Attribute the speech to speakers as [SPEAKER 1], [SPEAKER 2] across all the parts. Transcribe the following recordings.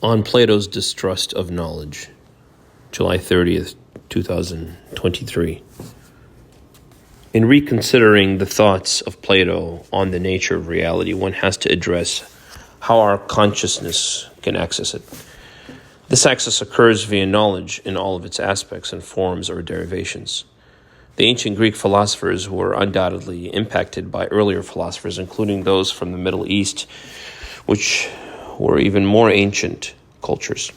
[SPEAKER 1] On Plato's Distrust of Knowledge, July 30th, 2023. In reconsidering the thoughts of Plato on the nature of reality, one has to address how our consciousness can access it. This access occurs via knowledge in all of its aspects and forms or derivations. The ancient Greek philosophers were undoubtedly impacted by earlier philosophers, including those from the Middle East, which were even more ancient cultures.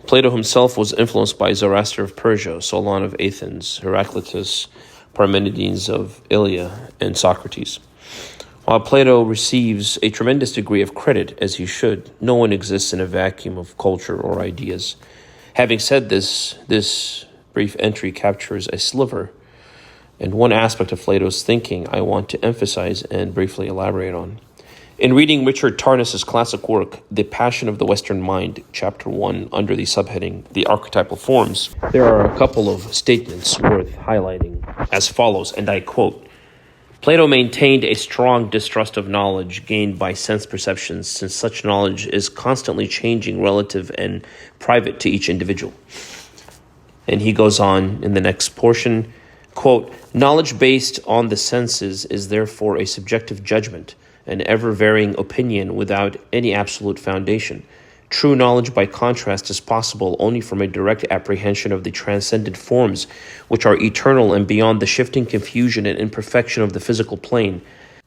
[SPEAKER 1] Plato himself was influenced by Zoroaster of Persia, Solon of Athens, Heraclitus, Parmenides of Ilya, and Socrates. While Plato receives a tremendous degree of credit, as he should, no one exists in a vacuum of culture or ideas. Having said this brief entry captures a sliver and one aspect of Plato's thinking I want to emphasize and briefly elaborate on. In reading Richard Tarnas's classic work, The Passion of the Western Mind, Chapter 1, under the subheading, The Archetypal Forms, there are a couple of statements worth highlighting as follows, and I quote, Plato maintained a strong distrust of knowledge gained by sense perceptions, since such knowledge is constantly changing, relative, and private to each individual. And he goes on in the next portion, quote, knowledge based on the senses is therefore a subjective judgment, an ever-varying opinion without any absolute foundation. True knowledge, by contrast, is possible only from a direct apprehension of the transcendent forms, which are eternal and beyond the shifting confusion and imperfection of the physical plane.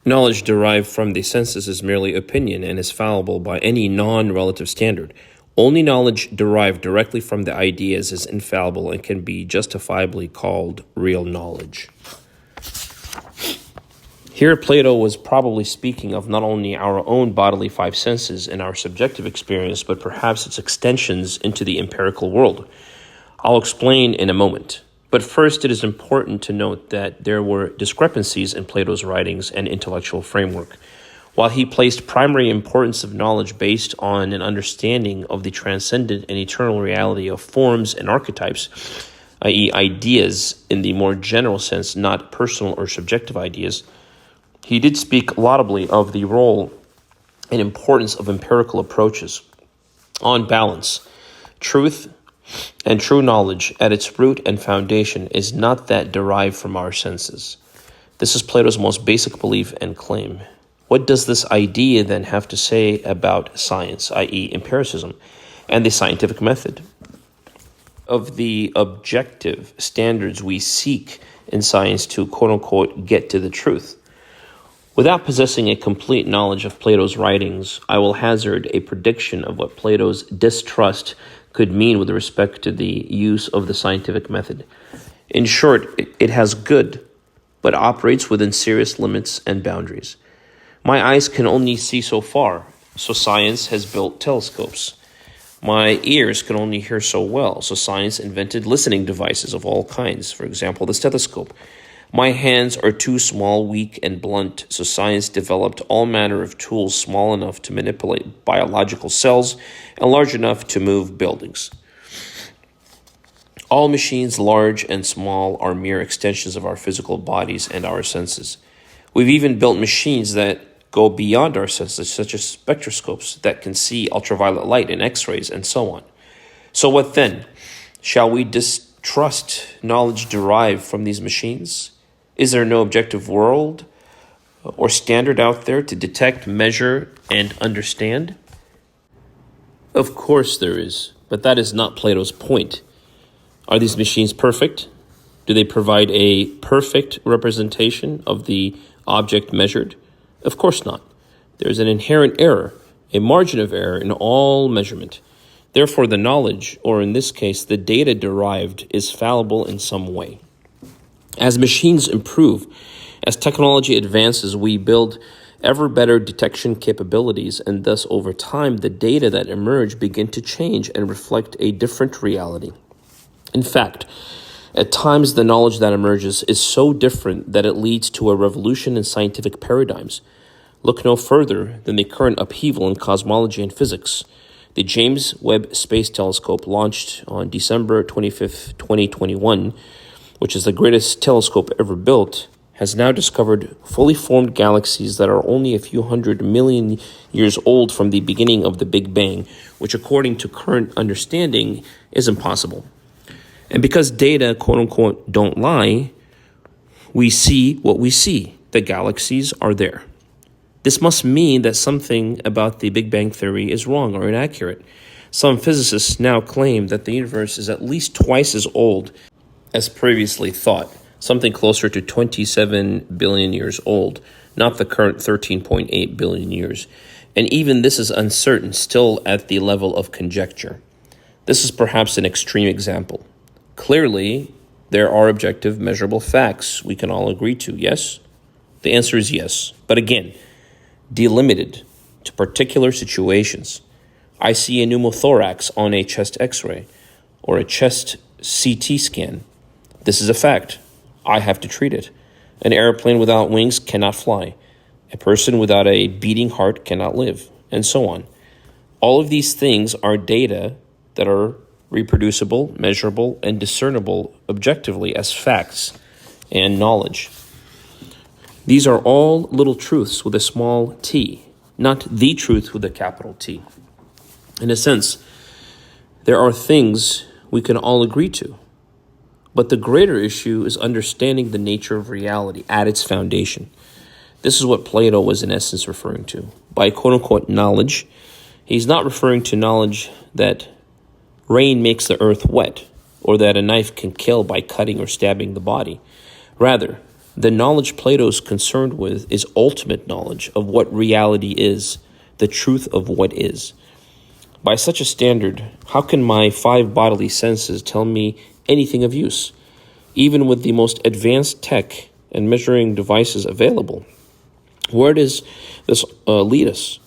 [SPEAKER 1] Knowledge derived from the senses is merely opinion and is fallible by any non-relative standard. Only knowledge derived directly from the ideas is infallible and can be justifiably called real knowledge. Here, Plato was probably speaking of not only our own bodily five senses and our subjective experience, but perhaps its extensions into the empirical world. I'll explain in a moment. But first, it is important to note that there were discrepancies in Plato's writings and intellectual framework. While he placed primary importance of knowledge based on an understanding of the transcendent and eternal reality of forms and archetypes, i.e. ideas in the more general sense, not personal or subjective ideas, he did speak laudably of the role and importance of empirical approaches. On balance, truth and true knowledge at its root and foundation is not that derived from our senses. This is Plato's most basic belief and claim. What does this idea then have to say about science, i.e. empiricism, and the scientific method? Of the objective standards we seek in science to quote-unquote get to the truth. Without possessing a complete knowledge of Plato's writings, I will hazard a prediction of what Plato's distrust could mean with respect to the use of the scientific method. In short, it has good, but operates within serious limits and boundaries. My eyes can only see so far, so science has built telescopes. My ears can only hear so well, so science invented listening devices of all kinds, for example, the stethoscope. My hands are too small, weak, and blunt, so science developed all manner of tools small enough to manipulate biological cells and large enough to move buildings. All machines, large and small, are mere extensions of our physical bodies and our senses. We've even built machines that go beyond our senses, such as spectroscopes that can see ultraviolet light and X-rays and so on. So what then? Shall we distrust knowledge derived from these machines? Is there no objective world or standard out there to detect, measure, and understand? Of course there is, but that is not Plato's point. Are these machines perfect? Do they provide a perfect representation of the object measured? Of course not. There is an inherent error, a margin of error in all measurement. Therefore, the knowledge, or in this case, the data derived, is fallible in some way. As machines improve, as technology advances, we build ever better detection capabilities, and thus over time, the data that emerge begin to change and reflect a different reality. In fact, at times the knowledge that emerges is so different that it leads to a revolution in scientific paradigms. Look no further than the current upheaval in cosmology and physics. The James Webb Space Telescope, launched on December 25th, 2021, which is the greatest telescope ever built, has now discovered fully formed galaxies that are only a few 100 million years old from the beginning of the Big Bang, which according to current understanding is impossible. And because data, quote unquote, don't lie, we see what we see. The galaxies are there. This must mean that something about the Big Bang theory is wrong or inaccurate. Some physicists now claim that the universe is at least twice as old as previously thought, something closer to 27 billion years old, not the current 13.8 billion years. And even this is uncertain, still at the level of conjecture. This is perhaps an extreme example. Clearly, there are objective, measurable facts we can all agree to, yes? The answer is yes. But again, delimited to particular situations. I see a pneumothorax on a chest x-ray or a chest CT scan. This is a fact. I have to treat it. An airplane without wings cannot fly. A person without a beating heart cannot live, and so on. All of these things are data that are reproducible, measurable, and discernible objectively as facts and knowledge. These are all little truths with a small t, not the truth with a capital T. In a sense, there are things we can all agree to, but the greater issue is understanding the nature of reality at its foundation. This is what Plato was in essence referring to. By quote-unquote knowledge, he's not referring to knowledge that rain makes the earth wet, or that a knife can kill by cutting or stabbing the body. Rather, the knowledge Plato is concerned with is ultimate knowledge of what reality is, the truth of what is. By such a standard, how can my 5 bodily senses tell me anything of use, even with the most advanced tech and measuring devices available? Where does this lead us?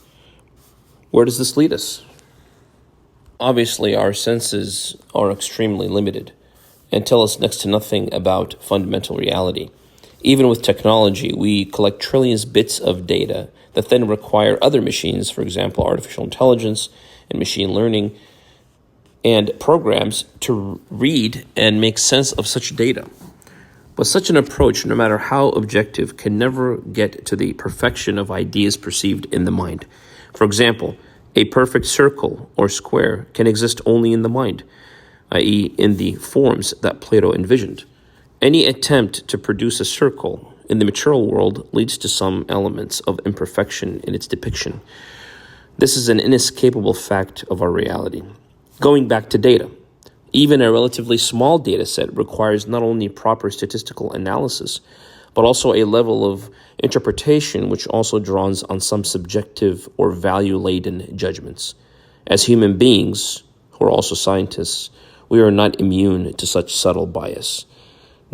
[SPEAKER 1] Where does this lead us? Obviously, our senses are extremely limited and tell us next to nothing about fundamental reality. Even with technology, we collect trillions bits of data that then require other machines, for example, artificial intelligence and machine learning, and programs to read and make sense of such data. But such an approach, no matter how objective, can never get to the perfection of ideas perceived in the mind. For example, a perfect circle or square can exist only in the mind, i.e., in the forms that Plato envisioned. Any attempt to produce a circle in the material world leads to some elements of imperfection in its depiction. This is an inescapable fact of our reality. Going back to data, even a relatively small data set requires not only proper statistical analysis, but also a level of interpretation which also draws on some subjective or value-laden judgments. As human beings, who are also scientists, we are not immune to such subtle bias.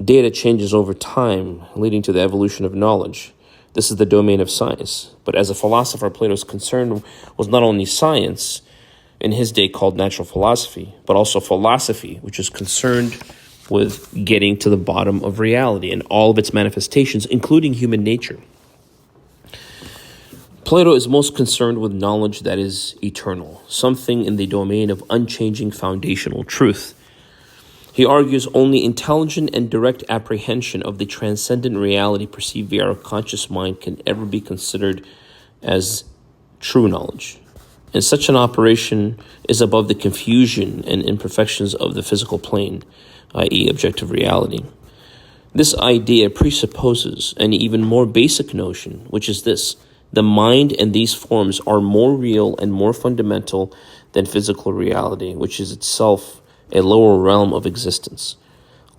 [SPEAKER 1] Data changes over time, leading to the evolution of knowledge. This is the domain of science. But as a philosopher, Plato's concern was not only science, in his day called natural philosophy, but also philosophy, which is concerned with getting to the bottom of reality and all of its manifestations, including human nature. Plato is most concerned with knowledge that is eternal, something in the domain of unchanging foundational truth. He argues only intelligent and direct apprehension of the transcendent reality perceived via our conscious mind can ever be considered as true knowledge. And such an operation is above the confusion and imperfections of the physical plane, i.e., objective reality. This idea presupposes an even more basic notion, which is this: the mind and these forms are more real and more fundamental than physical reality, which is itself a lower realm of existence.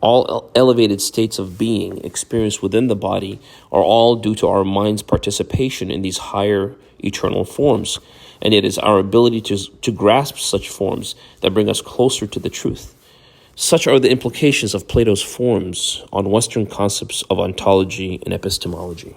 [SPEAKER 1] All elevated states of being experienced within the body are all due to our mind's participation in these higher eternal forms, and it is our ability to grasp such forms that bring us closer to the truth. Such are the implications of Plato's forms on Western concepts of ontology and epistemology.